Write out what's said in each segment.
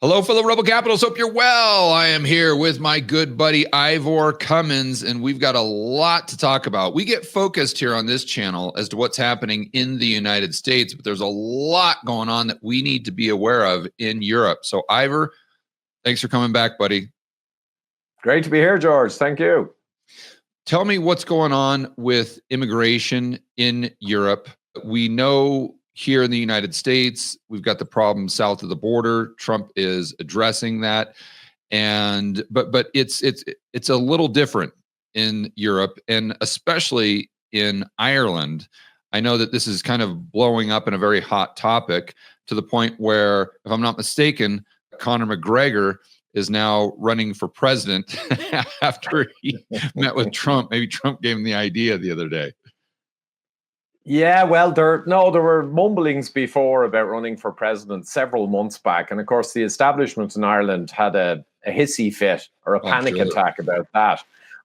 Hello, fellow Rebel Capitals. Hope you're well. I am here with my good buddy Ivor Cummins, and we've got a lot to talk about. We get focused here on this channel as to what's happening in the United States, but there's a lot going on that we need to be aware of in Europe. So, Ivor, thanks for coming back, buddy. Great to be here, George. Thank you. Tell me what's going on with immigration in Europe. We know here in the United States, we've got the problem south of the border. Trump is addressing that, but it's a little different in Europe, and especially in Ireland. I know that this is kind of blowing up in a very hot topic to the point where, if I'm not mistaken, Conor McGregor is now running for president after he met with Trump. Maybe Trump gave him the idea the other day. Yeah, well, there were mumblings before about running for president several months back. And of course, the establishment in Ireland had a hissy fit or a panic attack about that.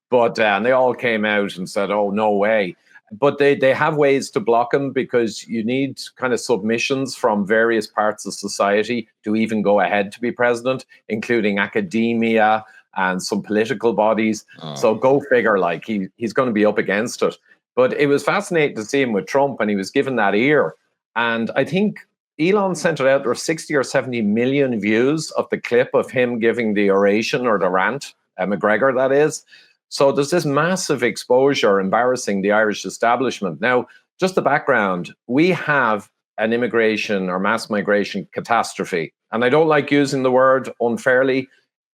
But and they all came out and said, oh, no way. But they have ways to block him, because you need kind of submissions from various parts of society to even go ahead to be president, including academia and some political bodies. So go figure, like he's going to be up against it. But it was fascinating to see him with Trump, and he was given that ear. And I think Elon sent it out. There were 60 or 70 million views of the clip of him giving the oration or the rant, McGregor, that is. So there's this massive exposure embarrassing the Irish establishment. Now, just the background, we have an immigration or mass migration catastrophe. And I don't like using the word unfairly.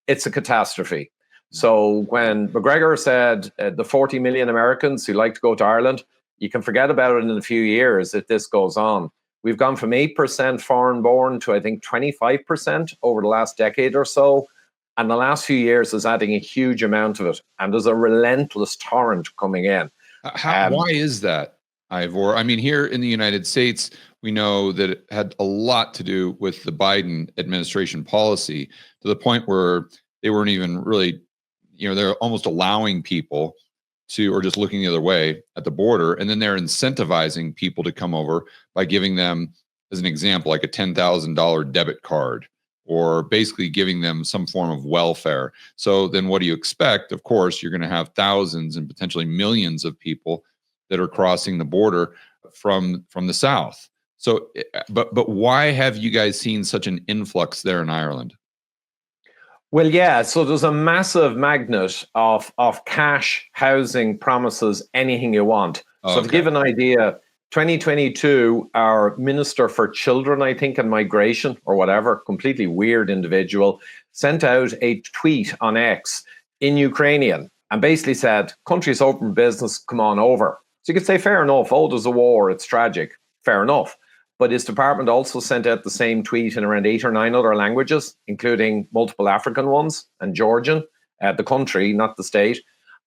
It's a catastrophe. So when McGregor said the 40 million Americans who like to go to Ireland, you can forget about it in a few years if this goes on. We've gone from 8% foreign born to, I think, 25% over the last decade or so. And the last few years is adding a huge amount of it. And there's a relentless torrent coming in. Why is that, Ivor? I mean, here in the United States, we know that it had a lot to do with the Biden administration policy, to the point where they weren't even really, they're almost allowing people to, or just looking the other way at the border. And then they're incentivizing people to come over by giving them, as an example, like a $10,000 debit card, or basically giving them some form of welfare. So then what do you expect? Of course, you're going to have thousands and potentially millions of people that are crossing the border from the South. So, but why have you guys seen such an influx there in Ireland? Well, yeah, so there's a massive magnet of cash, housing, promises, anything you want. Okay. So to give an idea, 2022, our Minister for Children, I think, and Migration or whatever, completely weird individual, sent out a tweet on X in Ukrainian and basically said, country's open business, come on over. So you could say, fair enough, oh, there's a war, it's tragic, fair enough. But his department also sent out the same tweet in around 8 or 9 other languages, including multiple African ones and Georgian, the country, not the state.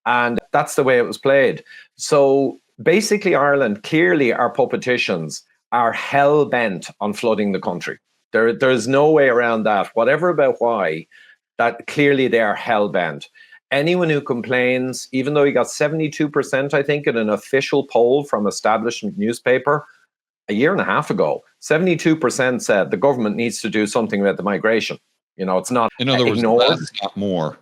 And that's the way it was played. So basically, Ireland, clearly our politicians are hell-bent on flooding the country. There's no way around that. Whatever about why, that clearly they are hell-bent. Anyone who complains, even though he got 72%, I think, in an official poll from establishment newspaper, a year and a half ago, 72% said the government needs to do something about the migration. It's not. In other words, less, not more.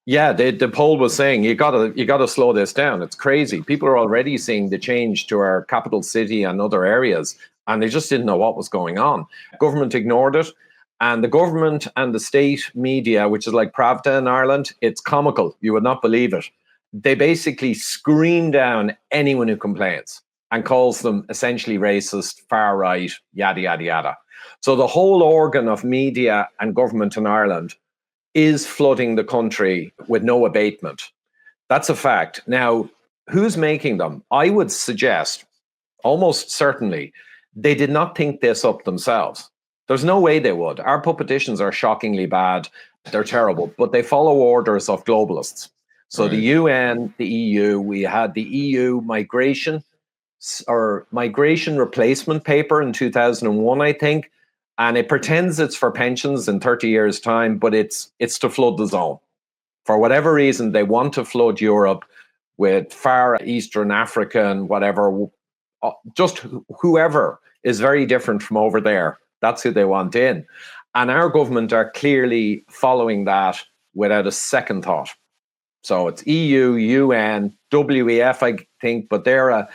Yeah, the poll was saying you gotta slow this down. It's crazy. People are already seeing the change to our capital city and other areas, and they just didn't know what was going on. Government ignored it, and the government and the state media, which is like Pravda in Ireland, it's comical. You would not believe it. They basically scream down anyone who complains and calls them essentially racist, far right, yada, yada, yada. So the whole organ of media and government in Ireland is flooding the country with no abatement. That's a fact. Now, who's making them? I would suggest, almost certainly, they did not think this up themselves. There's no way they would. Our politicians are shockingly bad. They're terrible, but they follow orders of globalists. So right. The UN, the EU, we had the EU migration replacement paper in 2001, I think, and it pretends it's for pensions in 30 years' time, but it's to flood the zone. For whatever reason, they want to flood Europe with Far Eastern Africa and whatever, just whoever is very different from over there. That's who they want in. And our government are clearly following that without a second thought. So it's EU, UN, WEF, I think, but they're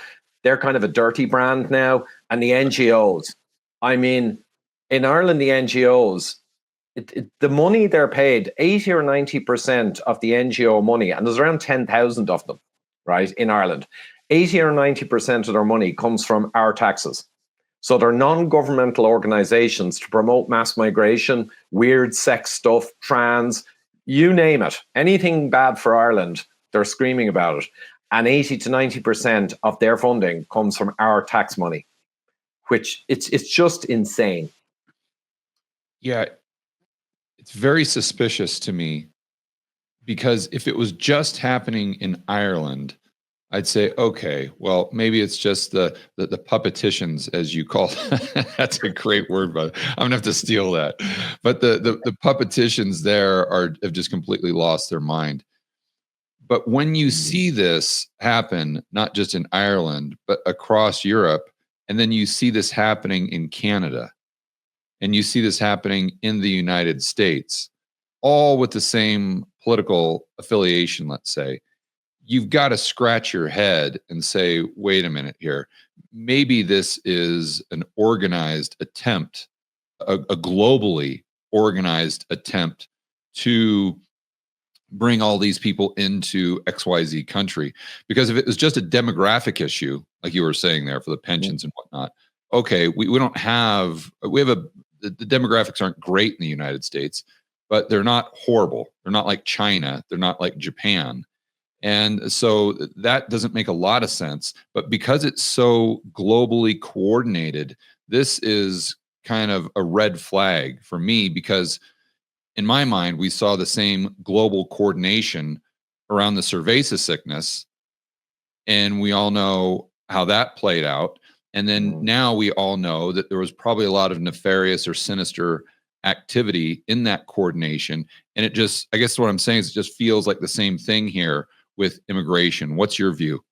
kind of a dirty brand now. And the NGOs. I mean, in Ireland, the NGOs, the money they're paid, 80 or 90% of the NGO money, and there's around 10,000 of them, right, in Ireland, 80 or 90% of their money comes from our taxes. So they're non-governmental organizations to promote mass migration, weird sex stuff, trans, you name it. Anything bad for Ireland, they're screaming about it. And 80 to 90% of their funding comes from our tax money, which it's just insane. Yeah, it's very suspicious to me, because if it was just happening in Ireland, I'd say, okay, well, maybe it's just the puppeticians, as you call it. That's a great word, but I'm gonna have to steal that. But the puppeticians there have just completely lost their mind. But when you see this happen, not just in Ireland, but across Europe, and then you see this happening in Canada, and you see this happening in the United States, all with the same political affiliation, let's say, you've got to scratch your head and say, wait a minute here. Maybe this is an organized attempt, a globally organized attempt to bring all these people into XYZ country. Because if it was just a demographic issue, like you were saying there, for the pensions and whatnot, okay, we have the demographics aren't great in the United States, but they're not horrible. They're not like China. They're not like Japan. And so that doesn't make a lot of sense. But because it's so globally coordinated, this is kind of a red flag for me, because in my mind, we saw the same global coordination around the cerveza sickness, and we all know how that played out. And then now we all know that there was probably a lot of nefarious or sinister activity in that coordination. And it just, I guess what I'm saying is, it just feels like the same thing here with immigration. What's your view?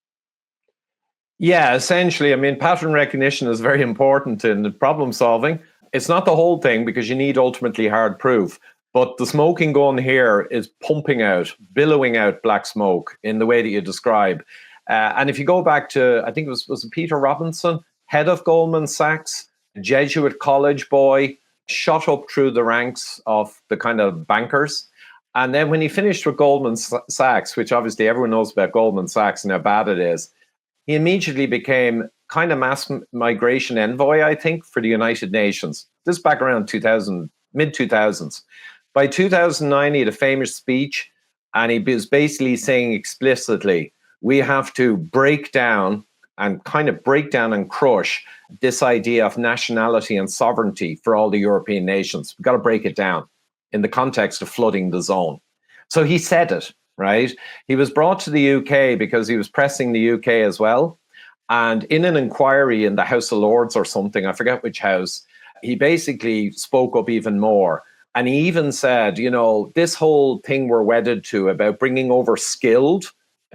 Yeah, essentially, I mean, pattern recognition is very important in problem solving. It's not the whole thing, because you need ultimately hard proof. But the smoking gun here is pumping out, billowing out black smoke in the way that you describe. And if you go back to, I think it was Peter Robinson, head of Goldman Sachs, Jesuit college boy, shot up through the ranks of the kind of bankers. And then when he finished with Goldman Sachs, which obviously everyone knows about Goldman Sachs and how bad it is, he immediately became kind of mass migration envoy, I think, for the United Nations. This back around 2000, mid-2000s. By 2009, he had a famous speech, and he was basically saying explicitly, we have to break down and crush this idea of nationality and sovereignty for all the European nations. We've got to break it down in the context of flooding the zone. So he said it, right? He was brought to the UK because he was pressing the UK as well. And in an inquiry in the House of Lords or something, I forget which house, he basically spoke up even more. And he even said, you know, this whole thing we're wedded to about bringing over skilled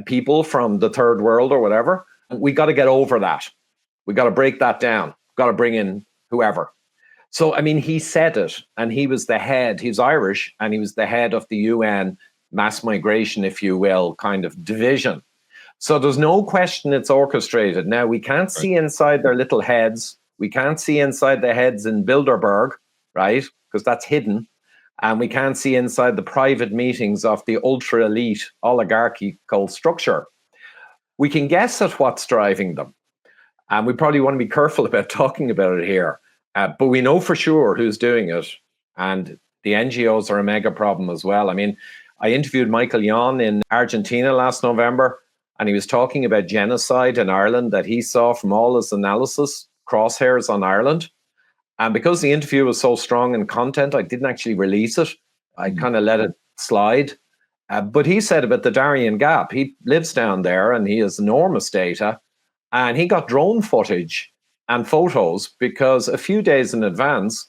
people from the third world or whatever, we got to get over that. We got to break that down. Got to bring in whoever. So, I mean, he said it, and he was the head. He's Irish, and he was the head of the UN mass migration, if you will, kind of division. So there's no question it's orchestrated. Now, we can't see inside their little heads. We can't see inside the heads in Bilderberg, right? Because that's hidden. And we can't see inside the private meetings of the ultra elite oligarchical structure. We can guess at what's driving them. And we probably want to be careful about talking about it here. But we know for sure who's doing it. And the NGOs are a mega problem as well. I mean, I interviewed Michael Yon in Argentina last November, and he was talking about genocide in Ireland that he saw from all his analysis, crosshairs on Ireland. And because the interview was so strong in content, I didn't actually release it. I kind of let it slide. But he said about the Darien Gap, he lives down there and he has enormous data. And he got drone footage and photos because a few days in advance,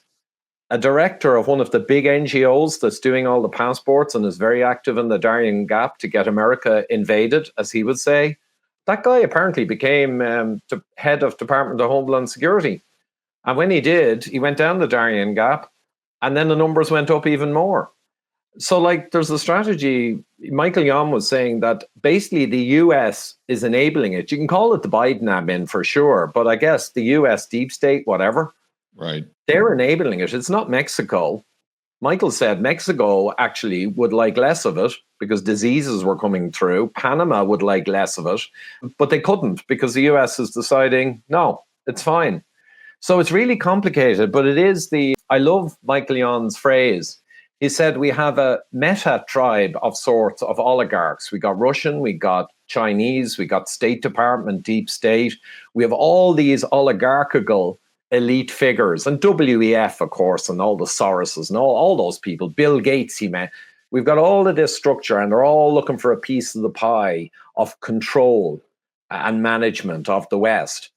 a director of one of the big NGOs that's doing all the passports and is very active in the Darien Gap to get America invaded, as he would say, that guy apparently became head of Department of Homeland Security. And when he did, he went down the Darien Gap And then the numbers went up even more. So, like, there's a strategy. Michael Yon was saying that basically the US is enabling it. You can call it the Biden admin for sure, but I guess the US deep state, whatever, Right. they're enabling it. It's not Mexico. Michael said Mexico actually would like less of it because diseases were coming through. Panama would like less of it, but they couldn't because the US is deciding, no, it's fine. So it's really complicated, but it is I love Michael Yon's phrase. He said we have a meta tribe of sorts of oligarchs. We got Russian, we got Chinese, we got State Department, deep state. We have all these oligarchical elite figures, and WEF, of course, and all the Soroses and all those people, Bill Gates, he meant. We've got all of this structure, and they're all looking for a piece of the pie of control and management of the West.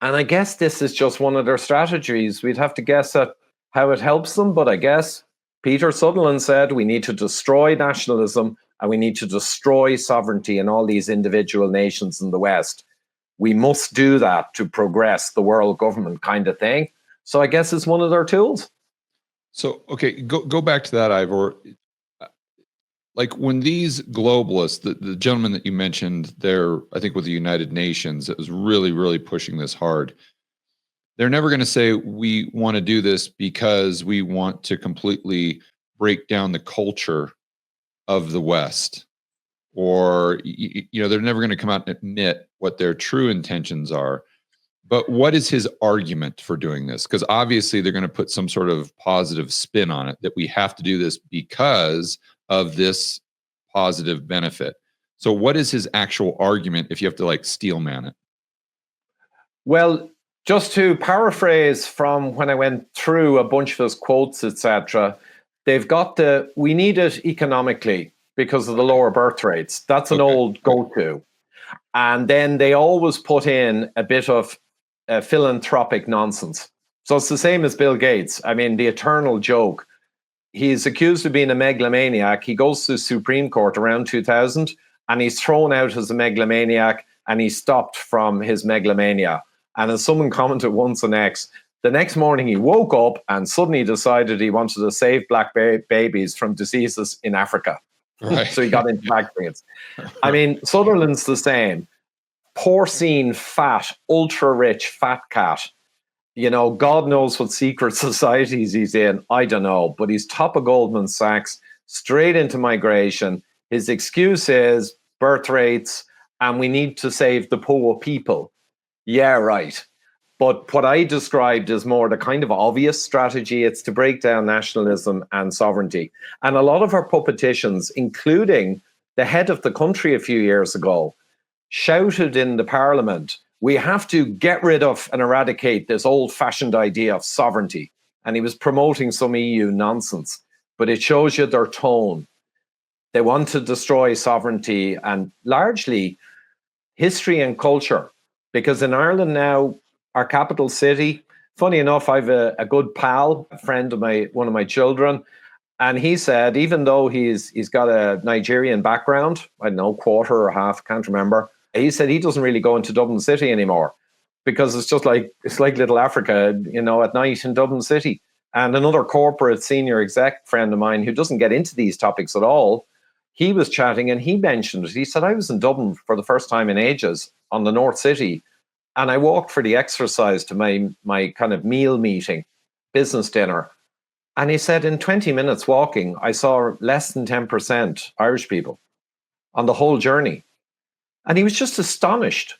And I guess this is just one of their strategies. We'd have to guess at how it helps them, but I guess Peter Sutherland said we need to destroy nationalism and we need to destroy sovereignty in all these individual nations in the West. We must do that to progress the world government kind of thing. So I guess it's one of their tools. So, okay, go back to that, Ivor. Like when these globalists, the gentleman that you mentioned there, I think with the United Nations, that was really, really pushing this hard. They're never going to say we want to do this because we want to completely break down the culture of the West. Or, they're never going to come out and admit what their true intentions are. But what is his argument for doing this? Because obviously they're going to put some sort of positive spin on it, that we have to do this because of this positive benefit. So what is his actual argument if you have to like steelman it? Well, just to paraphrase from when I went through a bunch of his quotes, etc., they've got we need it economically because of the lower birth rates. That's an old go-to. And then they always put in a bit of philanthropic nonsense. So it's the same as Bill Gates. I mean, the eternal joke. He's accused of being a megalomaniac. He goes to the Supreme Court around 2000 and he's thrown out as a megalomaniac and he's stopped from his megalomania. And as someone commented once on X, the next morning he woke up and suddenly decided he wanted to save black babies from diseases in Africa. Right. So he got into vaccines. I mean, Sutherland's the same. Porcine, fat, ultra-rich fat cat. God knows what secret societies he's in. I don't know. But he's top of Goldman Sachs, straight into migration. His excuse is birth rates, and we need to save the poor people. Yeah, right. But what I described is more the kind of obvious strategy. It's to break down nationalism and sovereignty. And a lot of our politicians, including the head of the country a few years ago, shouted in the parliament, we have to get rid of and eradicate this old-fashioned idea of sovereignty. And he was promoting some EU nonsense. But it shows you their tone. They want to destroy sovereignty and largely history and culture. Because in Ireland now, our capital city, funny enough, I have a good pal, a friend of one of my children, and he said, even though he's got a Nigerian background, I don't know, quarter or half, can't remember, he said he doesn't really go into Dublin City anymore because it's like little Africa, at night in Dublin City. And another corporate senior exec friend of mine who doesn't get into these topics at all, he was chatting and he mentioned it. He said, I was in Dublin for the first time in ages on the North City. And I walked for the exercise to my kind of meal meeting, business dinner. And he said, in 20 minutes walking, I saw less than 10% Irish people on the whole journey. And he was just astonished.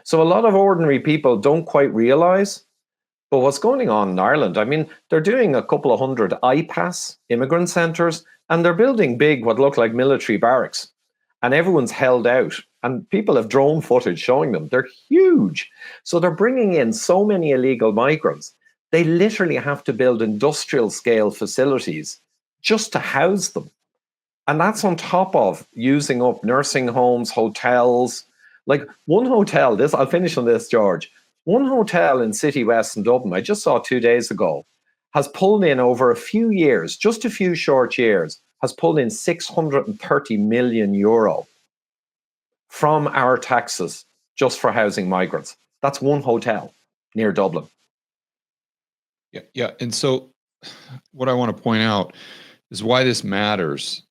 So a lot of ordinary people don't quite realize, but what's going on in Ireland, I mean, they're doing a couple of hundred IPAS, immigrant centres, and they're building big, what look like military barracks. And everyone's held out. And people have drone footage showing them. They're huge. So they're bringing in so many illegal migrants. They literally have to build industrial scale facilities just to house them. And that's on top of using up nursing homes, hotels. Like one hotel, I'll finish on this, George. One hotel in City West in Dublin, I just saw 2 days ago, has pulled in over a few years, just a few short years, has pulled in 630 million euro from our taxes just for housing migrants. That's one hotel near Dublin. Yeah. And so what I want to point out is why this matters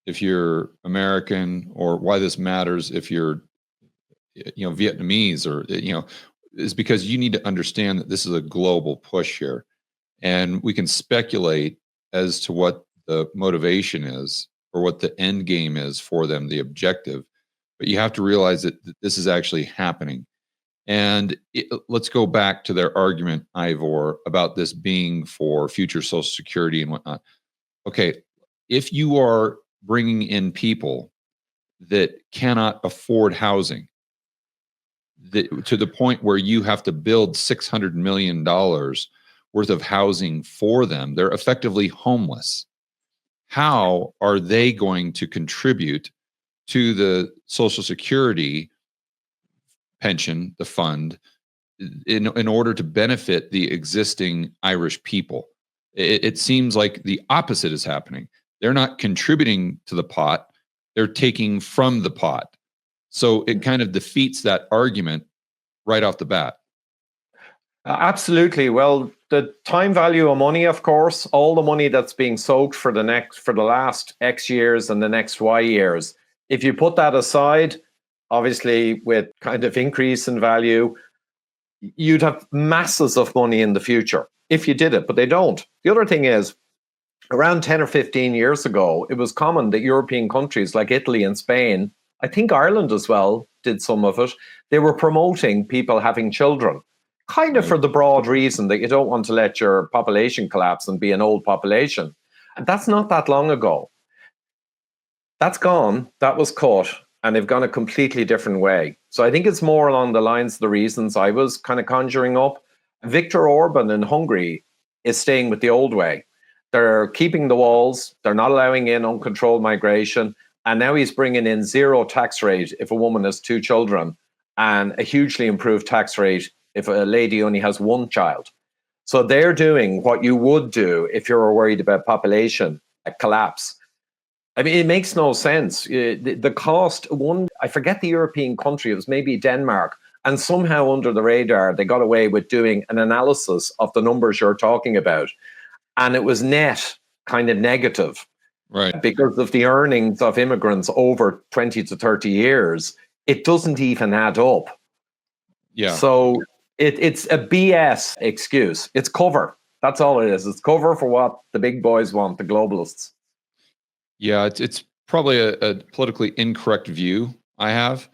if you're American, or why this matters if you're, Vietnamese, or, is because you need to understand that this is a global push here. And we can speculate as to what the motivation is, or what the end game is for them, the objective. But you have to realize that this is actually happening. And let's go back to their argument, Ivor, about this being for future Social Security and whatnot. Okay, if you are bringing in people that cannot afford housing, to the point where you have to build $600 million worth of housing for them, they're effectively homeless. How are they going to contribute to the Social Security pension, the fund, in order to benefit the existing Irish people? It seems like the opposite is happening. They're not contributing to the pot, they're taking from the pot. So it kind of defeats that argument right off the bat. Absolutely. Well, the time value of money, of course, all the money that's being soaked for the last X years and the next Y years. If you put that aside, obviously with kind of increase in value, you'd have masses of money in the future if you did it, but they don't. The other thing is, around 10 or 15 years ago, it was common that European countries like Italy and Spain, I think Ireland as well, did some of it. They were promoting people having children, kind of for the broad reason that you don't want to let your population collapse and be an old population. And that's not that long ago. That's gone. That was cut. And they've gone a completely different way. So I think it's more along the lines of the reasons I was kind of conjuring up. Viktor Orban in Hungary is staying with the old way. They're keeping the walls. They're not allowing in uncontrolled migration. And now he's bringing in zero tax rate if a woman has 2 children, and a hugely improved tax rate if a lady only has 1 child. So they're doing what you would do if you were worried about population collapse. I mean, it makes no sense. The cost, I forget the European country, it was maybe Denmark, and somehow under the radar, they got away with doing an analysis of the numbers you're talking about. And it was net kind of negative. Right. Because of the earnings of immigrants over 20 to 30 years, it doesn't even add up. Yeah. So it's a BS excuse. It's cover. That's all it is. It's cover for what the big boys want, the globalists. Yeah, it's probably a politically incorrect view I have,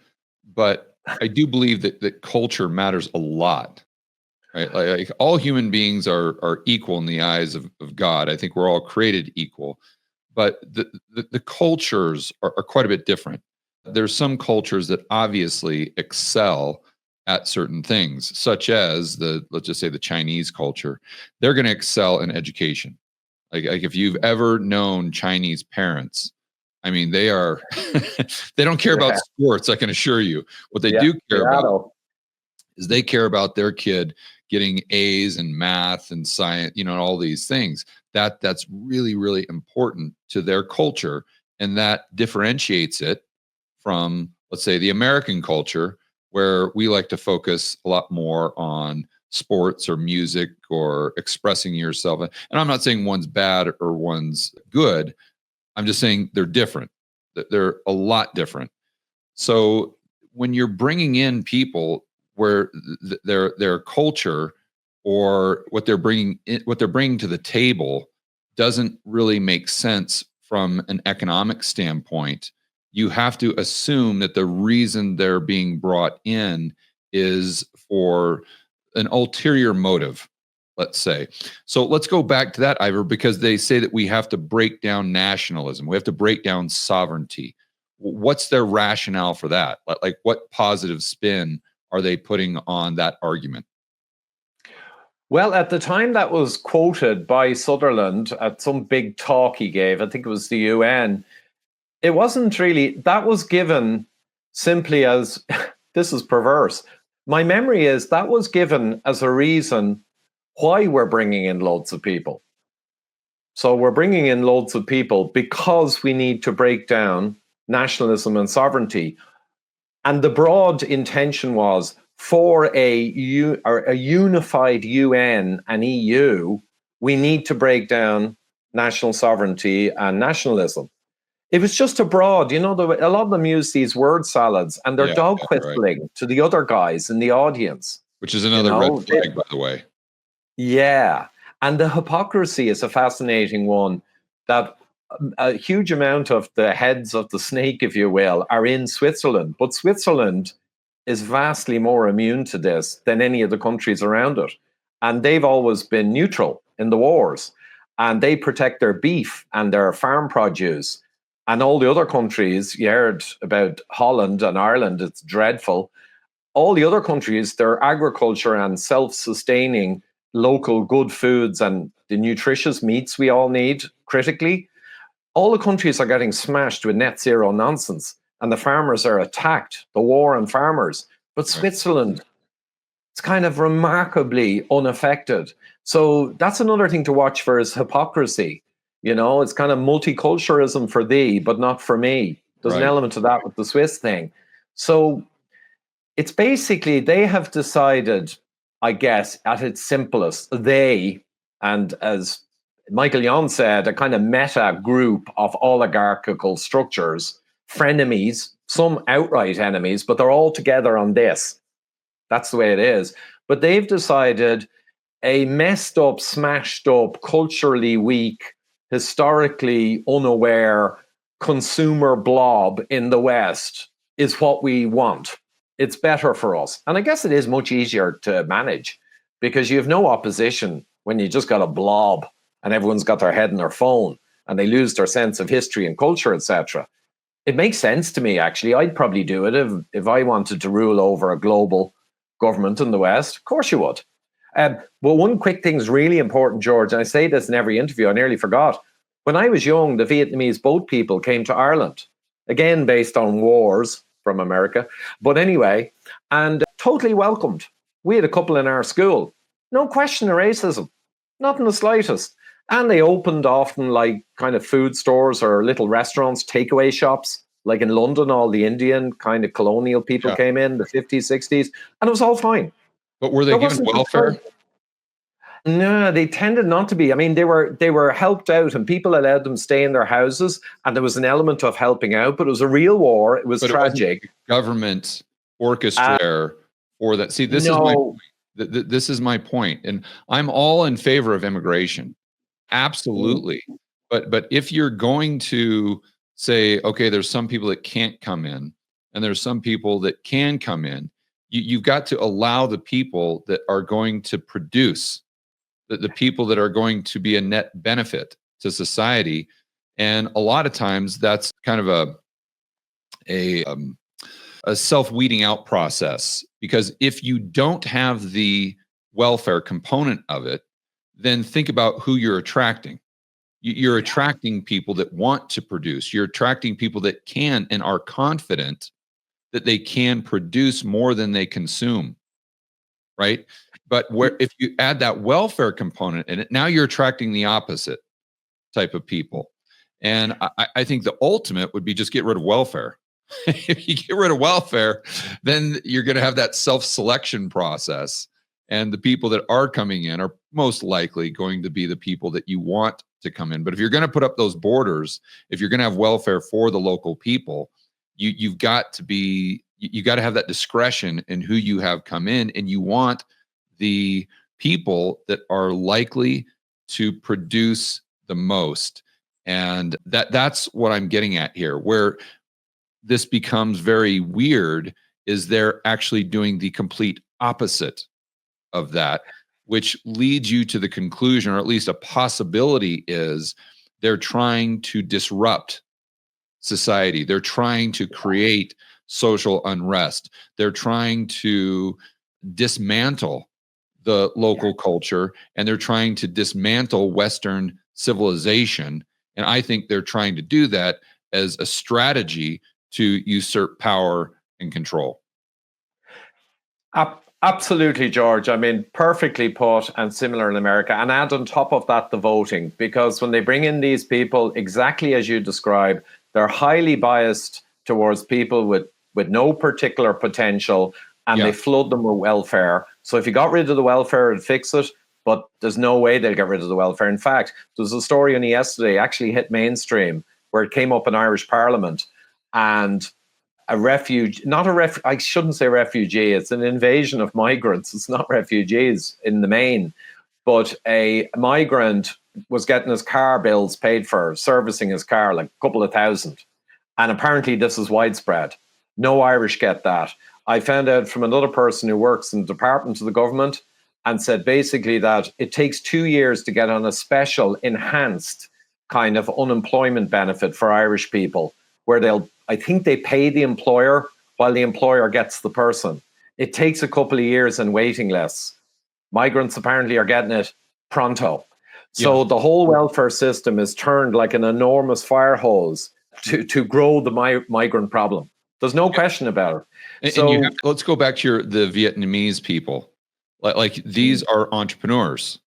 but I do believe that culture matters a lot. Right? Like all human beings are equal in the eyes of God. I think we're all created equal, but the cultures are quite a bit different. There's some cultures that obviously excel at certain things, such as let's just say the Chinese culture. They're going to excel in education. Like if you've ever known Chinese parents, I mean, they are, they don't care about sports, I can assure you. What they do care about is they care about their kid getting A's in math and science, all these things. That's really, really important to their culture. And that differentiates it from, let's say, the American culture, where we like to focus a lot more on sports or music or expressing yourself. And I'm not saying one's bad or one's good. I'm just saying they're different. They're a lot different. So when you're bringing in people where their culture or what they're bringing to the table doesn't really make sense from an economic standpoint, you have to assume that the reason they're being brought in is for an ulterior motive, let's say. So let's go back to that, Ivor, because they say that we have to break down nationalism. We have to break down sovereignty. What's their rationale for that? Like, what positive spin are they putting on that argument? Well, at the time that was quoted by Sutherland at some big talk he gave, I think it was the UN, it wasn't really, that was given simply as, this is perverse. My memory is that was given as a reason why we're bringing in loads of people. So we're bringing in loads of people because we need to break down nationalism and sovereignty. And the broad intention was for a unified UN and EU we need to break down national sovereignty and nationalism. It was just abroad, a lot of them use these word salads and they're dog whistling to the other guys in the audience. Which is another red flag, by the way. Yeah. And the hypocrisy is a fascinating one, that a huge amount of the heads of the snake, if you will, are in Switzerland. But Switzerland is vastly more immune to this than any of the countries around it. And they've always been neutral in the wars. And they protect their beef and their farm produce. And all the other countries, you heard about Holland and Ireland, it's dreadful. All the other countries, their agriculture and self-sustaining local good foods and the nutritious meats we all need critically, all the countries are getting smashed with net zero nonsense. And the farmers are attacked, the war on farmers. But Switzerland, it's kind of remarkably unaffected. So that's another thing to watch for, is hypocrisy. It's kind of multiculturalism for thee, but not for me. There's an element of that with the Swiss thing. So it's basically, they have decided, I guess, at its simplest, and as Michael Yon said, a kind of meta group of oligarchical structures, frenemies, some outright enemies, but they're all together on this. That's the way it is. But they've decided a messed up, smashed up, culturally weak, historically unaware consumer blob in the West is what we want. It's better for us. And I guess it is much easier to manage because you have no opposition when you just got a blob and everyone's got their head in their phone and they lose their sense of history and culture, etc. It makes sense to me, actually. I'd probably do it if I wanted to rule over a global government in the West. Of course you would. But one quick thing is really important, George, and I say this in every interview, I nearly forgot. When I was young, the Vietnamese boat people came to Ireland, again, based on wars from America. But anyway, and totally welcomed. We had a couple in our school. No question of racism, not in the slightest. And they opened often like kind of food stores or little restaurants, takeaway shops. Like in London, all the Indian kind of colonial people came in the 50s, 60s, and it was all fine. But were they given welfare? No, they tended not to be. I mean, they were helped out, and people allowed them stay in their houses, and there was an element of helping out. But it was a real war. It was tragic. Government orchestrator for that. See, this is my point. This is my point, and I'm all in favor of immigration, absolutely. But if you're going to say, okay, there's some people that can't come in, and there's some people that can come in, you've got to allow the people that are going to produce, the people that are going to be a net benefit to society. And a lot of times that's kind of a self-weeding out process, because if you don't have the welfare component of it, then think about who you're attracting. You're attracting people that want to produce. You're attracting people that can and are confident that they can produce more than they consume, right? But if you add that welfare component in it, now you're attracting the opposite type of people. And I think the ultimate would be just get rid of welfare. If you get rid of welfare, then you're going to have that self-selection process. And the people that are coming in are most likely going to be the people that you want to come in. But if you're going to put up those borders, if you're going to have welfare for the local people, you've got to have that discretion in who you have come in, and you want the people that are likely to produce the most. And that's what I'm getting at here. Where this becomes very weird is they're actually doing the complete opposite of that, which leads you to the conclusion, or at least a possibility, is they're trying to disrupt society. They're trying to create social unrest. They're trying to dismantle the local culture, and they're trying to dismantle Western civilization. And I think they're trying to do that as a strategy to usurp power and control. Absolutely, George. I mean, perfectly put, and similar in America. And add on top of that the voting, because when they bring in these people, exactly as you describe, they're highly biased towards people with no particular potential, and they flood them with welfare. So if you got rid of the welfare, it'd fix it. but there's no way they'll get rid of the welfare. In fact, there was a story only yesterday, actually hit mainstream, where it came up in Irish Parliament, and I shouldn't say refugee, it's an invasion of migrants. It's not refugees in the main, but a migrant was getting his car bills paid for, servicing his car, like a couple of thousand. And apparently this is widespread. No Irish get that. I found out from another person who works in the department of the government and said basically that it takes 2 years to get on a special enhanced kind of unemployment benefit for Irish people, where I think they pay the employer while the employer gets the person. It takes a couple of years and waiting lists. Migrants apparently are getting it pronto. So the whole welfare system is turned like an enormous fire hose to grow the migrant problem. There's no question about it. Let's go back to the Vietnamese people. Like these are entrepreneurs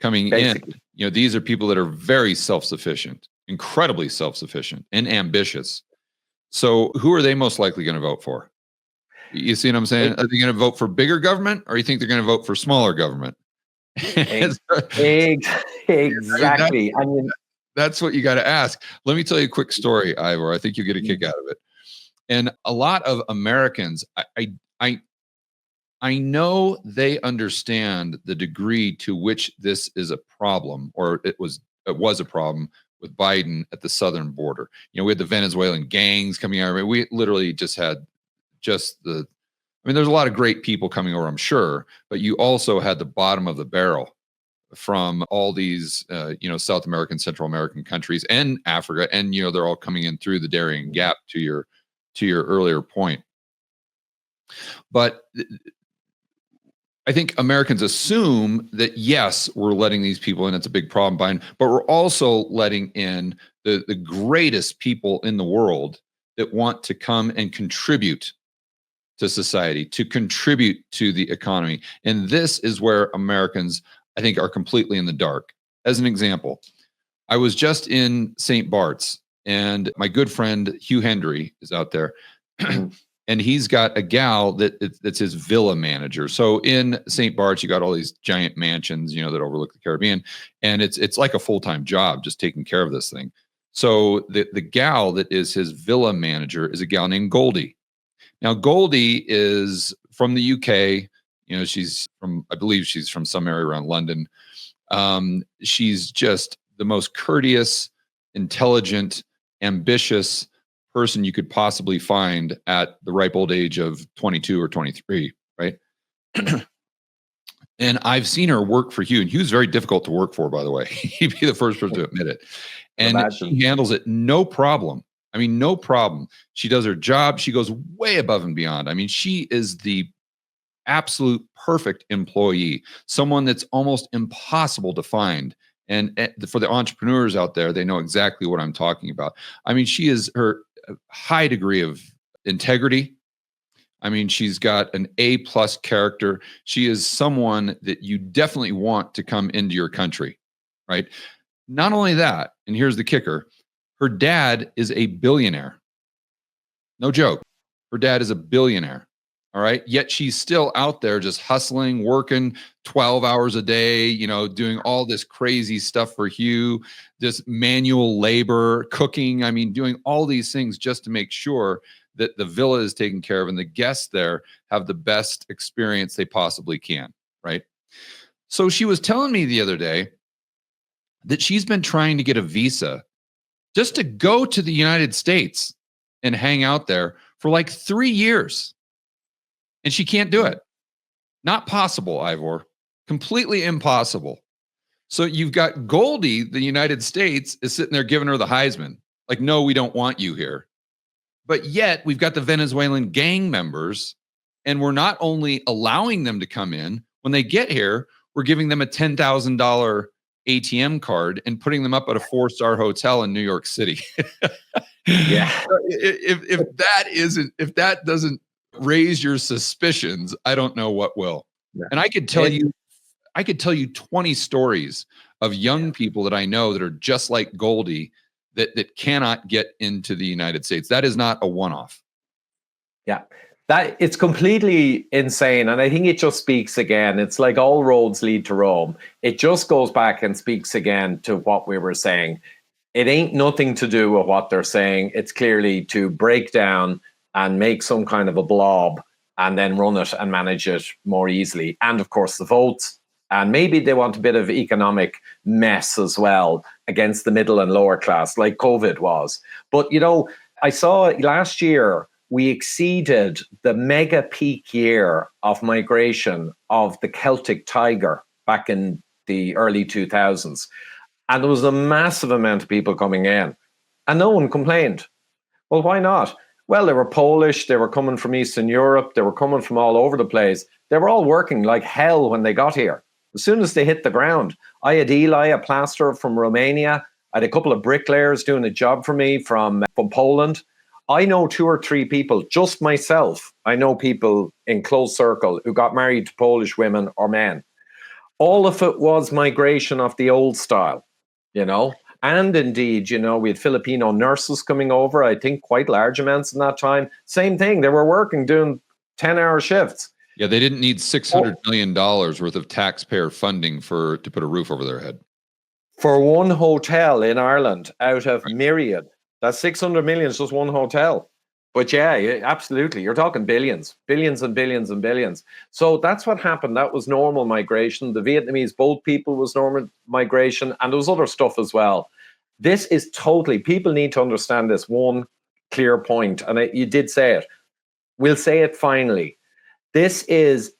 coming basically in. These are people that are very self-sufficient, incredibly self-sufficient and ambitious. So who are they most likely going to vote for? You see what I'm saying? Are they going to vote for bigger government, or you think they're going to vote for smaller government? Exactly. That's what you got to ask. Let me tell you a quick story, Ivor. I think you'll get a kick out of it. And a lot of Americans, I know they understand the degree to which this is a problem, or it was a problem with Biden at the southern border. We had the Venezuelan gangs coming out. We literally just had there's a lot of great people coming over, I'm sure, but you also had the bottom of the barrel from all these, South American, Central American countries and Africa. And, they're all coming in through the Darien Gap to your earlier point. But I think Americans assume that, yes, we're letting these people in. It's a big problem, Biden, but we're also letting in the greatest people in the world that want to come and contribute to society, to contribute to the economy. And this is where Americans, I think, are completely in the dark. As an example, I was just in St. Bart's, and my good friend Hugh Hendry is out there. And he's got a gal that's his villa manager. So in St. Bart's, you got all these giant mansions, that overlook the Caribbean. And it's like a full-time job just taking care of this thing. So the gal that is his villa manager is a gal named Goldie. Now, Goldie is from the UK. I believe she's from some area around London. She's just the most courteous, intelligent, ambitious person you could possibly find at the ripe old age of 22 or 23, right? And I've seen her work for Hugh, and Hugh's very difficult to work for, by the way. He'd be the first person to admit it. And she handles it no problem. I mean, no problem. She does her job. She goes way above and beyond. I mean, she is the absolute perfect employee, someone that's almost impossible to find. And for the entrepreneurs out there, they know exactly what I'm talking about. I mean, she is her high degree of integrity. I mean, she's got an A+ character. She is someone that you definitely want to come into your country, right? Not only that, and here's the kicker, her dad is a billionaire. No joke. Her dad is a billionaire. All right. Yet she's still out there just hustling, working 12 hours a day, doing all this crazy stuff for Hugh, this manual labor, cooking. I mean, doing all these things just to make sure that the villa is taken care of and the guests there have the best experience they possibly can. Right. So she was telling me the other day that she's been trying to get a visa just to go to the United States and hang out there for like 3 years. And she can't do it. Not possible, Ivor. Completely impossible. So you've got Goldie, the United States, is sitting there giving her the Heisman. Like, no, we don't want you here. But yet we've got the Venezuelan gang members, and we're not only allowing them to come in, when they get here, we're giving them a $10,000 ATM card and putting them up at a 4-star hotel in New York City. Yeah. If that doesn't raise your suspicions, I don't know what will. Yeah. And I could tell you 20 stories of young people that I know that are just like Goldie that cannot get into the United States. That is not a one-off. Yeah. That it's completely insane. And I think it just speaks again. It's like all roads lead to Rome. It just goes back and speaks again to what we were saying. It ain't nothing to do with what they're saying. It's clearly to break down and make some kind of a blob and then run it and manage it more easily. And of course, the votes. And maybe they want a bit of economic mess as well against the middle and lower class, like COVID was. But, you know, I saw last year, we exceeded the mega peak year of migration of the Celtic tiger back in the early 2000s. And there was a massive amount of people coming in and no one complained. Well, why not? Well, they were Polish, they were coming from Eastern Europe, they were coming from all over the place. They were all working like hell when they got here. As soon as they hit the ground, I had Eli, a plasterer from Romania. I had a couple of bricklayers doing a job for me from Poland. I know 2 or 3 people, just myself. I know people in close circle who got married to Polish women or men. All of it was migration of the old style, you know. And indeed, you know, we had Filipino nurses coming over, I think quite large amounts in that time. Same thing, they were working, doing 10-hour shifts. Yeah, they didn't need $600 million worth of taxpayer funding to put a roof over their head. For one hotel in Ireland out of myriad. That's 600 million is just one hotel. But yeah, absolutely. You're talking billions and billions and billions. So that's what happened. That was normal migration. The Vietnamese boat people was normal migration. And there was other stuff as well. This is totally, people need to understand this one clear point. And you did say it. We'll say it finally. This is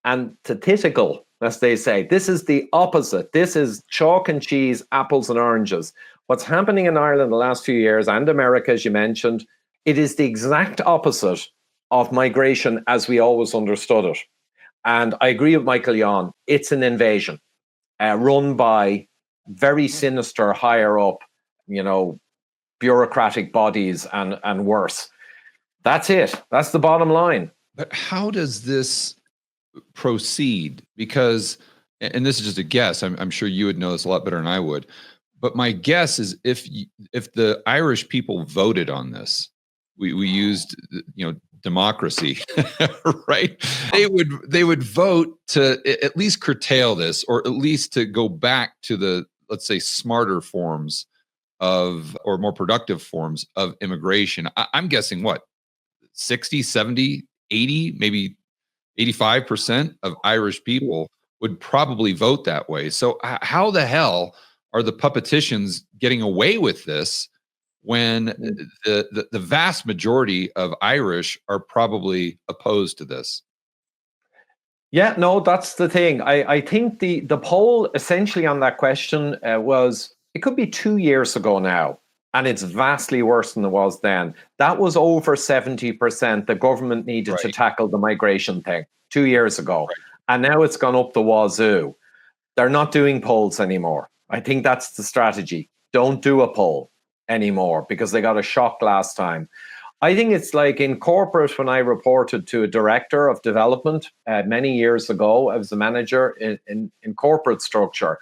antithetical, as they say. This is the opposite. This is chalk and cheese, apples and oranges. What's happening in Ireland the last few years, and America, as you mentioned, it is the exact opposite of migration as we always understood it. And I agree with Michael Yon. It's an invasion run by very sinister, higher up, you know, bureaucratic bodies and worse. That's it. That's the bottom line. But how does this proceed? Because, and this is just a guess, I'm sure you would know this a lot better than I would. But my guess is if the Irish people voted on this, we used, you know, democracy, right? They would vote to at least curtail this, or at least to go back to the, let's say, smarter forms of, or more productive forms of immigration. I'm guessing what, 60, 70, 80, maybe 85% of Irish people would probably vote that way. So how the hell are the puppeticians getting away with this when the vast majority of Irish are probably opposed to this? Yeah, no, that's the thing. I think the poll essentially on that question was, it could be 2 years ago now, and it's vastly worse than it was then. That was over 70% the government needed to tackle the migration thing 2 years ago. Right. And now it's gone up the wazoo. They're not doing polls anymore. I think that's the strategy. Don't do a poll anymore because they got a shock last time. I think it's like in corporate, when I reported to a director of development many years ago, I was a manager in corporate structure.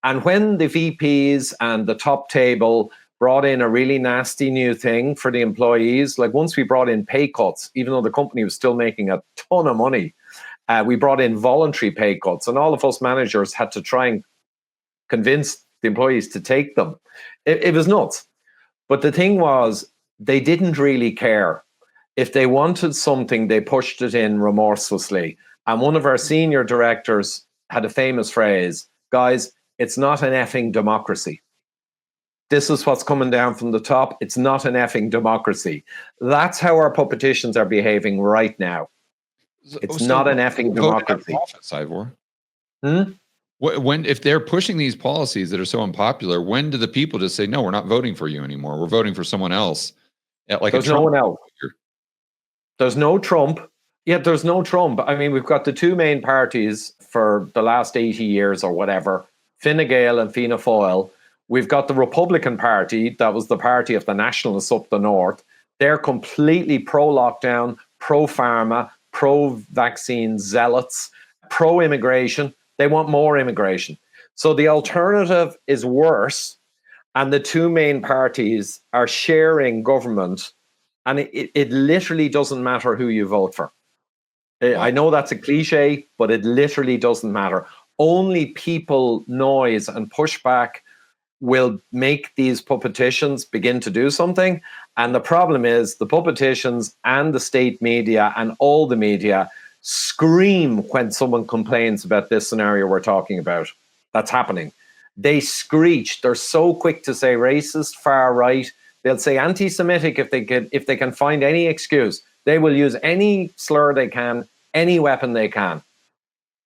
And when the VPs and the top table brought in a really nasty new thing for the employees, like once we brought in pay cuts, even though the company was still making a ton of money, we brought in voluntary pay cuts, and all of us managers had to try and convince the employees to take them. It was nuts. But the thing was, they didn't really care. If they wanted something, they pushed it in remorselessly. And one of our senior directors had a famous phrase, guys, it's not an effing democracy. This is what's coming down from the top. It's not an effing democracy. That's how our puppeticians are behaving right now. It's not an effing democracy. Profits, Ivor. When, if they're pushing these policies that are so unpopular, when do the people just say, no, we're not voting for you anymore? We're voting for someone else. Like there's no one else. There's no Trump. Yeah, there's no Trump. I mean, we've got the two main parties for the last 80 years or whatever, Fine Gael and Fianna Fáil. We've got the Republican Party, that was the party of the nationalists up the north. They're completely pro-lockdown, pro-pharma, pro-vaccine zealots, pro-immigration. They want more immigration. So the alternative is worse, and the two main parties are sharing government And it literally doesn't matter who you vote for. Wow. I know that's a cliche, but it literally doesn't matter. Only people, noise, and pushback will make these puppeticians begin to do something. And the problem is the puppeticians and the state media and all the media scream when someone complains about this scenario we're talking about that's happening. They screech. They're so quick to say racist, far right. They'll say anti-Semitic if they can find any excuse. They will use any slur they can, any weapon they can.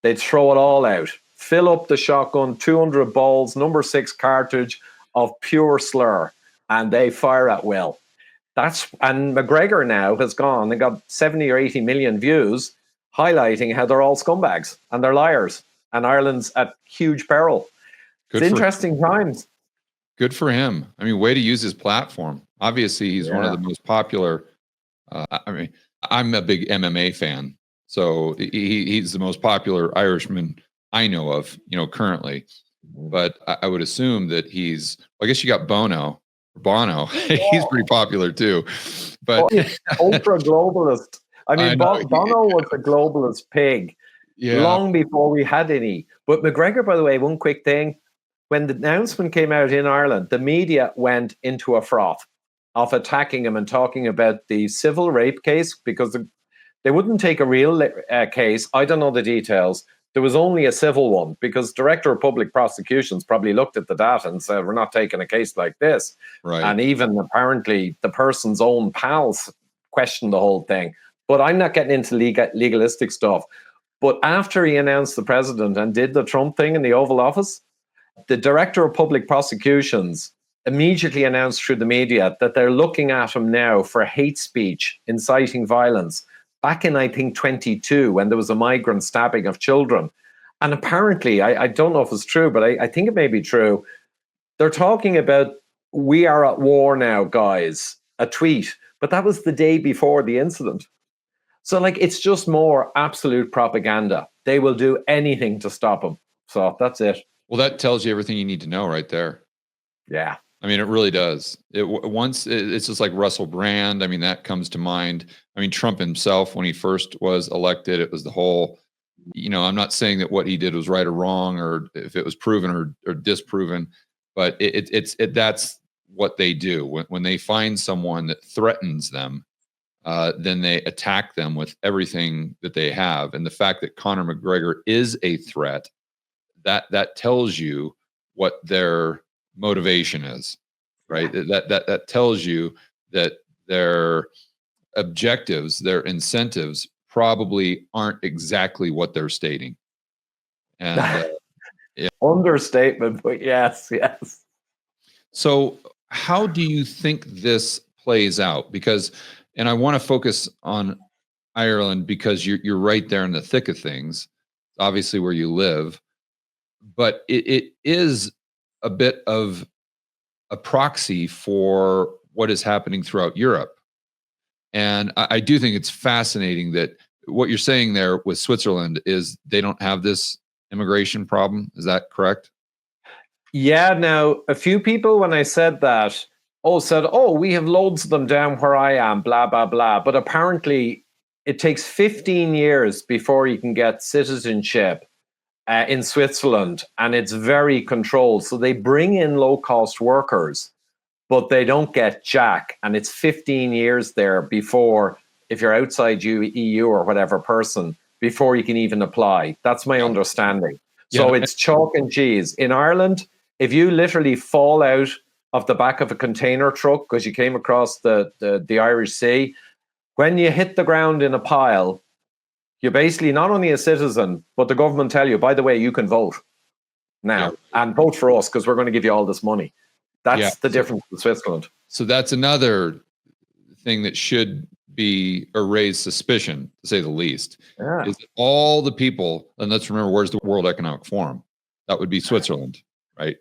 They'd throw it all out. Fill up the shotgun, 200 balls, number 6 cartridge of pure slur, and they fire at will. And McGregor now has gone. They got 70 or 80 million views highlighting how they're all scumbags and they're liars, and Ireland's at huge peril. It's interesting times. Good for him. I mean, way to use his platform. Obviously, he's one of the most popular. I mean, I'm a big MMA fan, so he's the most popular Irishman I know of, currently. But I would assume that I guess you got Bono. He's pretty popular too. But ultra globalist. I mean, Bono was a globalist pig long before we had any. But McGregor, by the way, one quick thing. When the announcement came out in Ireland, the media went into a froth of attacking him and talking about the civil rape case, because they wouldn't take a real case. I don't know the details. There was only a civil one because Director of Public Prosecutions probably looked at the data and said, we're not taking a case like this. Right. And even apparently the person's own pals questioned the whole thing. But I'm not getting into legalistic stuff. But after he announced the president and did the Trump thing in the Oval Office, the Director of Public Prosecutions immediately announced through the media that they're looking at him now for hate speech, inciting violence. Back in, I think, 22, when there was a migrant stabbing of children. And apparently, I don't know if it's true, but I think it may be true. They're talking about, we are at war now, guys, a tweet. But that was the day before the incident. So, it's just more absolute propaganda. They will do anything to stop him. So that's it. Well, that tells you everything you need to know right there. Yeah. I mean, it really does. It's just like Russell Brand. I mean, that comes to mind. I mean, Trump himself, when he first was elected, it was the whole, I'm not saying that what he did was right or wrong, or if it was proven or disproven, but that's what they do. When they find someone that threatens them, then they attack them with everything that they have. And the fact that Conor McGregor is a threat, that tells you what their motivation is, right? That tells you that their objectives, their incentives probably aren't exactly what they're stating. And understatement, but yes. So how do you think this plays out? Because, and I want to focus on Ireland because you're right there in the thick of things, obviously where you live, but it is a bit of a proxy for what is happening throughout Europe. And I do think it's fascinating that what you're saying there with Switzerland is they don't have this immigration problem. Is that correct? Yeah. Now, a few people, when I said that, said, we have loads of them down where I am, blah, blah, blah. But apparently it takes 15 years before you can get citizenship in Switzerland, and it's very controlled. So they bring in low-cost workers, but they don't get jack. And it's 15 years there before, if you're outside EU or whatever person, before you can even apply. That's my understanding. So it's chalk and cheese. In Ireland, if you literally fall out of the back of a container truck because you came across the Irish Sea, when you hit the ground in a pile, you're basically not only a citizen, but the government tell you, by the way, you can vote now and vote for us because we're going to give you all this money. That's the difference with Switzerland. So that's another thing that should be or raise suspicion, to say the least, is that all the people, and let's remember, where's the World Economic Forum? That would be Switzerland, right?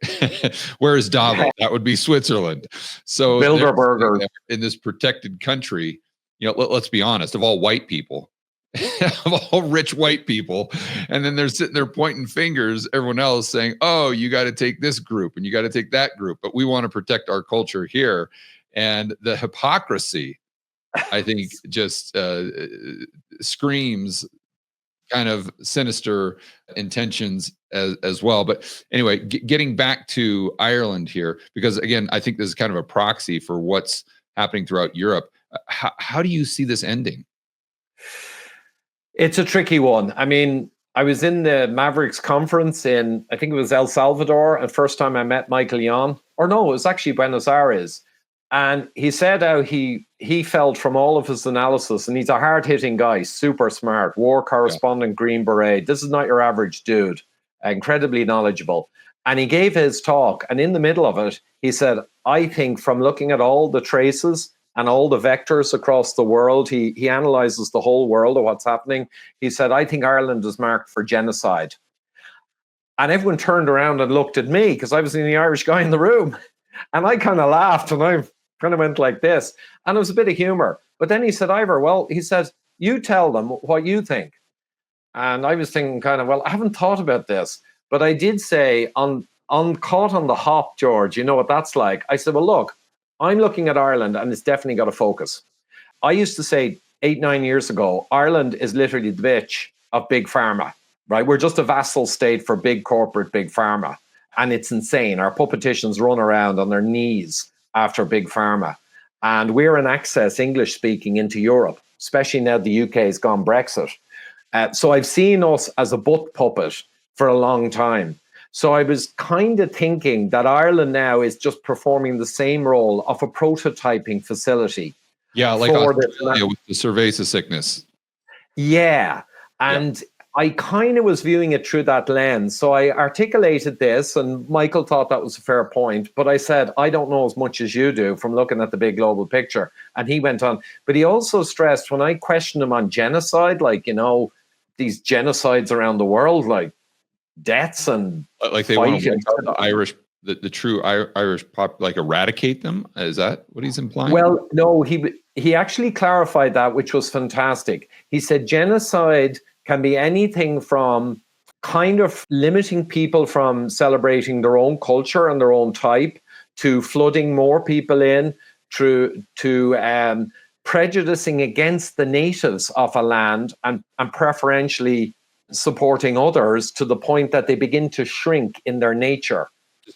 Where is Davos? That would be Switzerland. So Bilderberger in this protected country, let's be honest, of all white people, of all rich white people, and then they're sitting there pointing fingers, everyone else saying, you got to take this group and you got to take that group, but we want to protect our culture here. And the hypocrisy I think just screams kind of sinister intentions as well. But anyway, getting back to Ireland here, because again, I think this is kind of a proxy for what's happening throughout Europe. How do you see this ending? It's a tricky one. I mean, I was in the Mavericks conference in, I think it was El Salvador, and first time I met Michael Yon, or no, it was actually Buenos Aires. And he said how he felt from all of his analysis, and he's a hard-hitting guy, super smart, war correspondent, Green Beret. This is not your average dude, incredibly knowledgeable. And he gave his talk, and in the middle of it, he said, I think from looking at all the traces and all the vectors across the world, he analyzes the whole world of what's happening. He said, I think Ireland is marked for genocide. And everyone turned around and looked at me because I was the only Irish guy in the room. And I kind of laughed, and I kind of went like this. And it was a bit of humor. But then he said, Ivor, well, he said, you tell them what you think. And I was thinking kind of, well, I haven't thought about this. But I did say, on caught on the hop, George, you know what that's like. I said, well, look, I'm looking at Ireland, and it's definitely got a focus. I used to say 8-9 years ago, Ireland is literally the bitch of big pharma, right? We're just a vassal state for big corporate, big pharma. And it's insane. Our puppeticians run around on their knees after big pharma. And we're an access English speaking into Europe, especially now the UK has gone Brexit. So I've seen us as a butt puppet for a long time. So I was kind of thinking that Ireland now is just performing the same role of a prototyping facility. Yeah, like Australia with the cerveza sickness. Yeah. And I kind of was viewing it through that lens. So I articulated this, and Michael thought that was a fair point. But I said, I don't know as much as you do from looking at the big global picture. And he went on. But he also stressed, when I questioned him on genocide, like, you know, these genocides around the world, like deaths and like they want to the Irish, the true Irish pop, like eradicate them. Is that what he's implying? Well, no, he actually clarified that, which was fantastic. He said genocide can be anything from kind of limiting people from celebrating their own culture and their own type, to flooding more people in, to prejudicing against the natives of a land and preferentially supporting others to the point that they begin to shrink in their nature,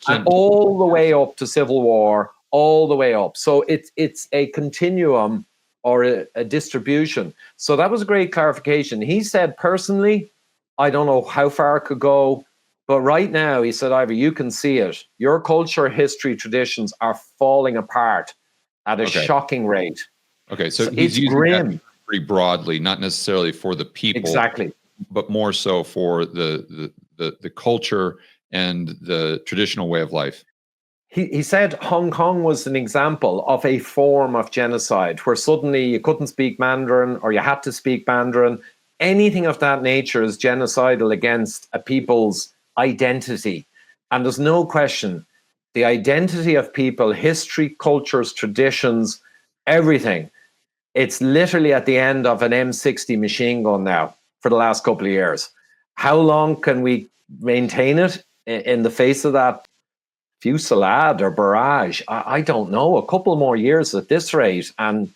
and all the way up to civil war, all the way up. So it's a continuum or a distribution. So that was a great clarification. He said, personally, I don't know how far it could go, but right now, he said, Ivor, you can see it. Your culture, history, traditions are falling apart at a shocking rate. Okay, so he's using that pretty broadly, not necessarily for the people. Exactly. But more so for the culture and the traditional way of life. He said Hong Kong was an example of a form of genocide where suddenly you couldn't speak Mandarin or you had to speak Mandarin. Anything of that nature is genocidal against a people's identity. And there's no question, the identity of people, history, cultures, traditions, everything, it's literally at the end of an M60 machine gun now for the last couple of years. How long can we maintain it in the face of that fusillade or barrage? I don't know. A couple more years at this rate, and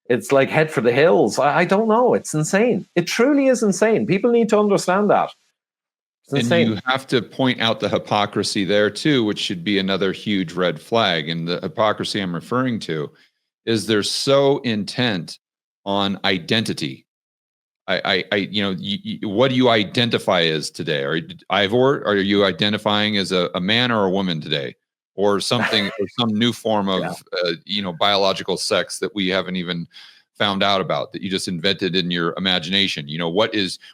it's like head for the hills. I don't know. It's insane. It truly is insane. People need to understand that. It's insane. And you have to point out the hypocrisy there too, which should be another huge red flag. And the hypocrisy I'm referring to is they're so intent on identity. What do you identify as today? Ivor, are you identifying as a man or a woman today, or something, or some new form of biological sex that we haven't even found out about, that you just invented in your imagination?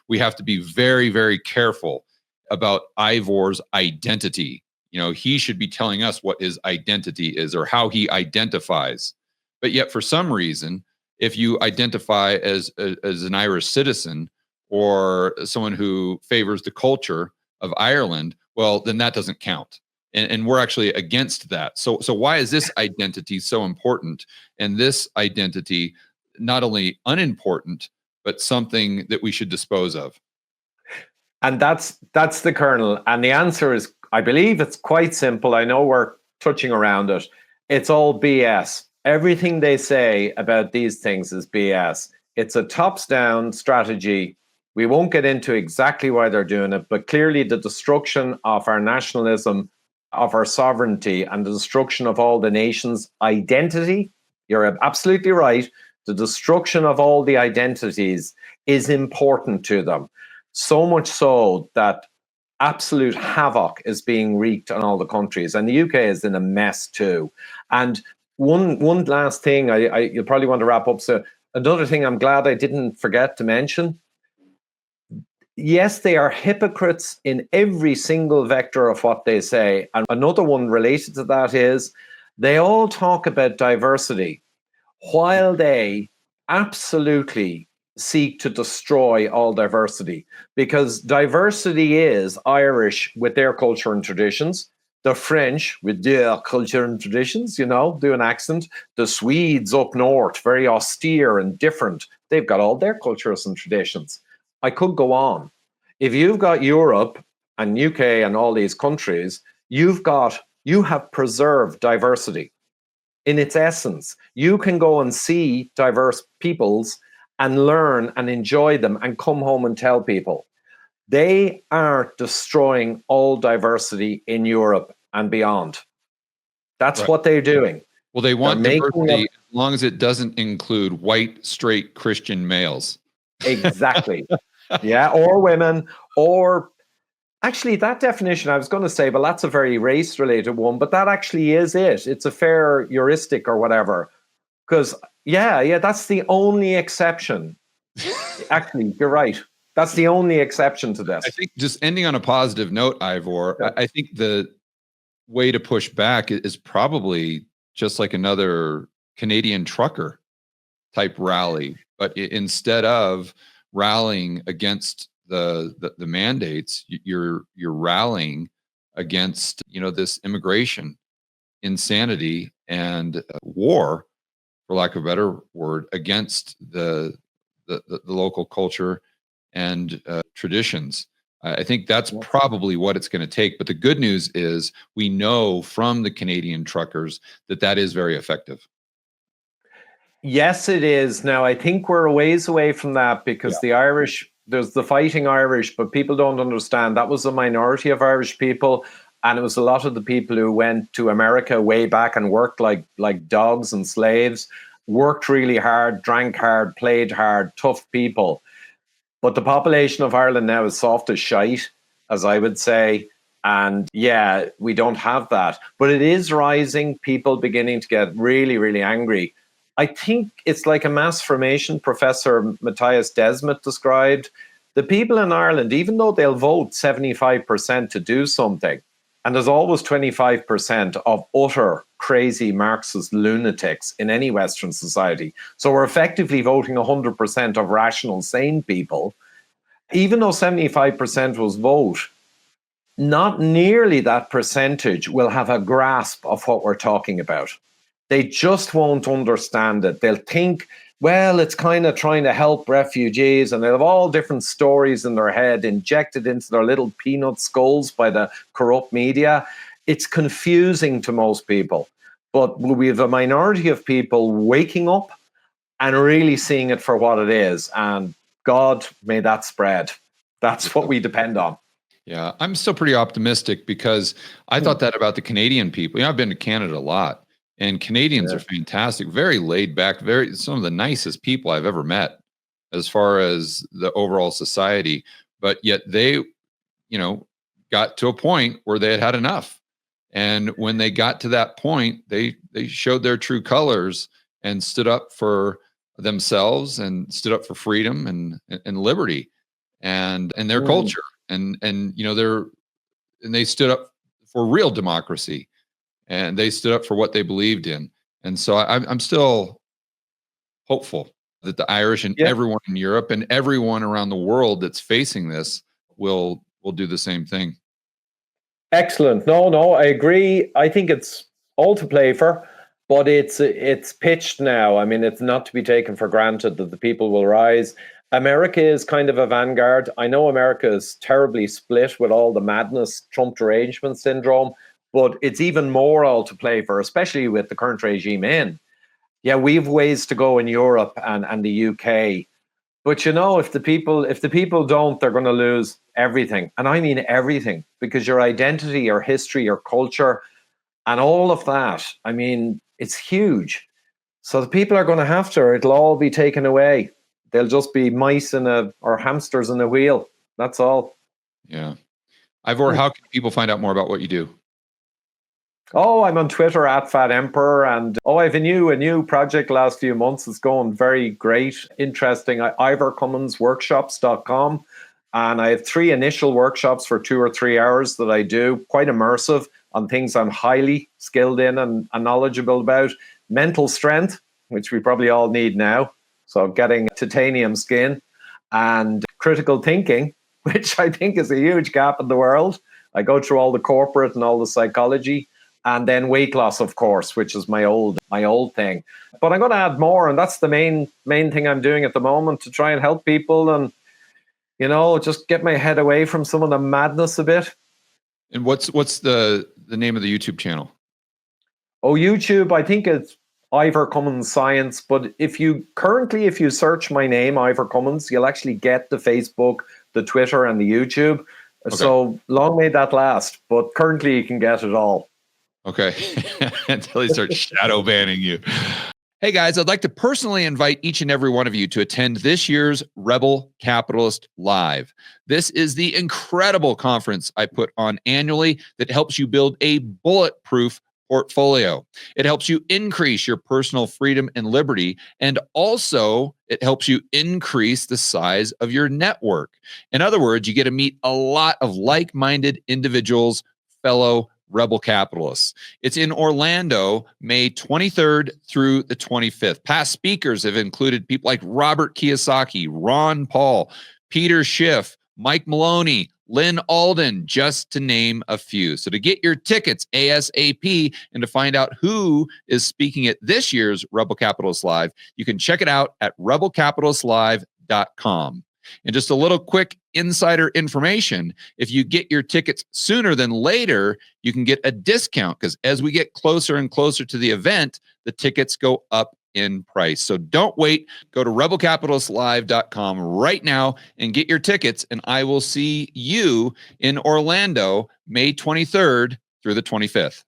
We have to be very, very careful about Ivor's identity. He should be telling us what his identity is or how he identifies. But yet, for some reason, if you identify as an Irish citizen or someone who favors the culture of Ireland, well, then that doesn't count. And we're actually against that. So why is this identity so important? And this identity not only unimportant, but something that we should dispose of? And that's the kernel. And the answer is, I believe it's quite simple. I know we're touching around it. It's all BS. Everything they say about these things is BS. It's a tops-down strategy. We won't get into exactly why they're doing it, but clearly the destruction of our nationalism, of our sovereignty, and the destruction of all the nation's identity. You're absolutely right. The destruction of all the identities is important to them. So much so that absolute havoc is being wreaked on all the countries. And the UK is in a mess too. And one last thing, you'll probably want to wrap up. So another thing I'm glad I didn't forget to mention. Yes, they are hypocrites in every single vector of what they say. And another one related to that is they all talk about diversity while they absolutely seek to destroy all diversity, because diversity is Irish with their culture and traditions, the French with their culture and traditions, do an accent, the Swedes up north, very austere and different. They've got all their cultures and traditions. I could go on. If you've got Europe and UK and all these countries, you have preserved diversity. In its essence, you can go and see diverse peoples and learn and enjoy them and come home and tell people. They are destroying all diversity in Europe and beyond. That's right. What they're doing. Well, they want diversity as long as it doesn't include white, straight Christian males. Exactly. Yeah, or women, or actually, that definition I was going to say, but that's a very race-related one, but that actually is it. It's a fair heuristic or whatever. Because, yeah, that's the only exception. Actually, you're right. That's the only exception to this. I think just ending on a positive note, Ivor, yeah. I think the way to push back is probably just like another Canadian trucker type rally. But instead of rallying against the mandates, you're rallying against this immigration insanity and war, for lack of a better word, against the local culture and traditions. I think that's probably what it's going to take. But the good news is we know from the Canadian truckers that is very effective. Yes, it is. Now, I think we're a ways away from that because the Irish, there's the fighting Irish, but people don't understand that was a minority of Irish people. And it was a lot of the people who went to America way back and worked like dogs and slaves, worked really hard, drank hard, played hard, tough people. But the population of Ireland now is soft as shite, as I would say. And yeah, we don't have that. But it is rising, people beginning to get really, really angry. I think it's like a mass formation Professor Matthias Desmet described. The people in Ireland, even though they'll vote 75% to do something, and there's always 25% of utter crazy Marxist lunatics in any Western society. So we're effectively voting 100% of rational, sane people. Even though 75% was vote, not nearly that percentage will have a grasp of what we're talking about. They just won't understand it. They'll think, well, it's kind of trying to help refugees, and they'll have all different stories in their head injected into their little peanut skulls by the corrupt media. It's confusing to most people. But we have a minority of people waking up and really seeing it for what it is. And God, may that spread. That's what we depend on. Yeah, I'm still pretty optimistic because I thought that about the Canadian people. I've been to Canada a lot. And Canadians are fantastic, very laid back, some of the nicest people I've ever met as far as the overall society. But yet they, got to a point where they had enough. And when they got to that point, they showed their true colors and stood up for themselves and stood up for freedom and liberty and their culture. And they stood up for real democracy. And they stood up for what they believed in. And so I'm still hopeful that the Irish and everyone in Europe and everyone around the world that's facing this will do the same thing. Excellent. No, I agree. I think it's all to play for, but it's pitched now. I mean, it's not to be taken for granted that the people will rise. America is kind of a vanguard. I know America is terribly split with all the madness, Trump derangement syndrome. But it's even more all to play for, especially with the current regime in. Yeah, we've ways to go in Europe and the UK. But if the people don't, they're going to lose everything. And I mean everything, because your identity, your history, your culture, and all of that, I mean, it's huge. So the people are going to have to, it'll all be taken away. They'll just be mice or hamsters in a wheel. That's all. Yeah. Ivor, how can people find out more about what you do? Oh, I'm on Twitter at Fat Emperor, and I have a new project last few months. It's going very great, interesting. IvorCumminsWorkshops.com, and I have 3 initial workshops for 2 or 3 hours that I do, quite immersive, on things I'm highly skilled in and knowledgeable about. Mental strength, which we probably all need now, so getting titanium skin, and critical thinking, which I think is a huge gap in the world. I go through all the corporate and all the psychology. And then weight loss, of course, which is my old thing. But I'm going to add more, and that's the main thing I'm doing at the moment, to try and help people and, just get my head away from some of the madness a bit. And what's the name of the YouTube channel? Oh, YouTube, I think it's Ivor Cummins Science. But if you search my name, Ivor Cummins, you'll actually get the Facebook, the Twitter, and the YouTube. Okay. So long may that last. But currently you can get it all. Okay. Until he starts shadow banning you. Hey guys, I'd like to personally invite each and every one of you to attend this year's Rebel Capitalist Live. This is the incredible conference I put on annually that helps you build a bulletproof portfolio. It helps you increase your personal freedom and liberty, and also it helps you increase the size of your network. In other words, you get to meet a lot of like-minded individuals, fellow Rebel Capitalists. It's in Orlando, May 23rd through the 25th. Past speakers have included people like Robert Kiyosaki, Ron Paul, Peter Schiff, Mike Maloney, Lynn Alden, just to name a few. So to get your tickets ASAP and to find out who is speaking at this year's Rebel Capitalist Live, you can check it out at rebelcapitalistlive.com. And just a little quick insider information, if you get your tickets sooner than later, you can get a discount, because as we get closer and closer to the event, the tickets go up in price. So don't wait. Go to rebelcapitalistlive.com right now and get your tickets, and I will see you in Orlando, May 23rd through the 25th.